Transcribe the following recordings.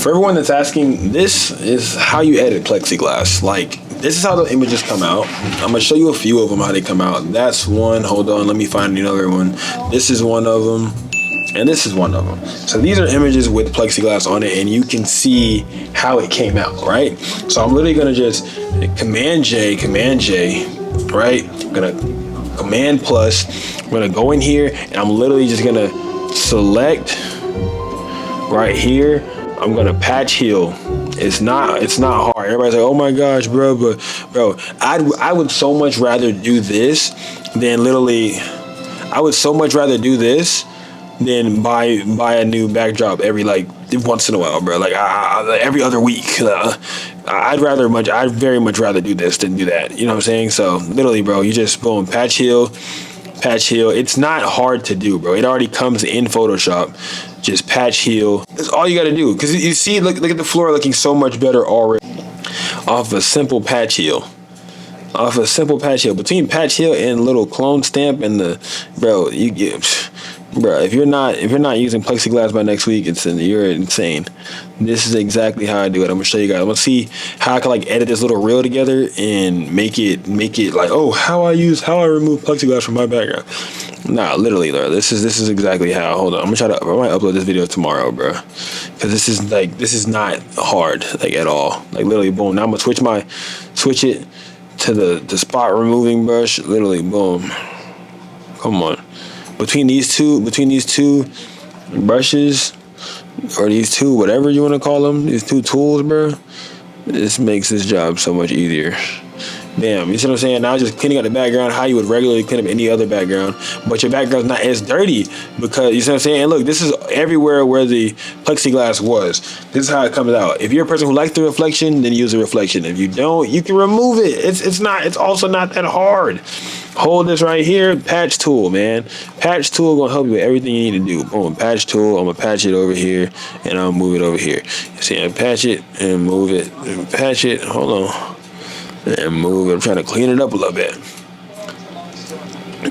For everyone that's asking, this is how you edit plexiglass. Like, this is how the images come out. I'm gonna show you a few of them, how they come out. That's one. Hold on, let me find another one. This is one of them, and this is one of them. So these are images with plexiglass on it, and you can see how it came out, right? So I'm literally gonna just Command J, right? I'm gonna Command plus. I'm gonna go in here, and I'm literally just gonna select right here. I'm gonna patch heal. It's not hard. Everybody's like, oh my gosh, bro, but bro, I would so much rather do this than literally. I would so much rather do this than buy a new backdrop every like once in a while, bro. Like every other week. I'd very much rather do this than do that. You know what I'm saying? So literally, bro, you just boom, patch heal. It's not hard to do, bro. It already comes in Photoshop. Just patch heal. That's all you got to do. Because you see, look at the floor looking so much better already off a simple patch heal. Between patch heal and little clone stamp and the bro, you get. Bro, if you're not using plexiglass by next week, you're insane. This is exactly how I do it. I'm gonna show you guys. I'm gonna see how I can like edit this little reel together and make it like, oh, how I remove plexiglass from my background. Nah, literally, bro. This is exactly how. Hold on, I might upload this video tomorrow, bro, because this is not hard like at all. Like literally, boom. Now I'm gonna switch it to the spot removing brush. Literally, boom. Come on. Between these two brushes, or these two, whatever you want to call them, these two tools, bro, this makes this job so much easier. Bam, you see what I'm saying? Now just cleaning up the background how you would regularly clean up any other background, but your background's not as dirty because, you see what I'm saying? And look, this is everywhere where the plexiglass was. This is how it comes out. If you're a person who likes the reflection, then use the reflection. If you don't, you can remove it. It's also not that hard. Hold this right here, patch tool, man. Patch tool gonna help you with everything you need to do. Boom, patch tool. I'm gonna patch it over here, and I'll move it over here. You see, I patch it and move it, and patch it. Hold on, and move it. I'm trying to clean it up a little bit.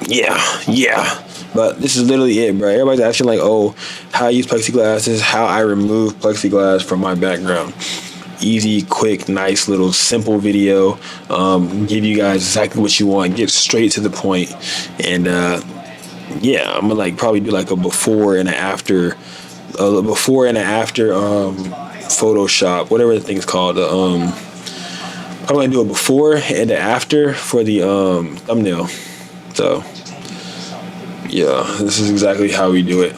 Yeah. But this is literally it, bro. Everybody's asking like, oh, how I use plexiglass. This is how I remove plexiglass from my background. Easy, quick, nice little simple video. Give you guys exactly what you want. Get straight to the point. And yeah, I'm gonna like probably do like a before and an after, Photoshop, whatever the thing's called. I'm gonna do a before and an after for the thumbnail. So yeah, this is exactly how we do it.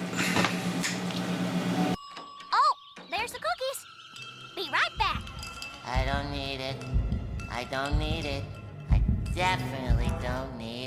I don't need it. I definitely don't need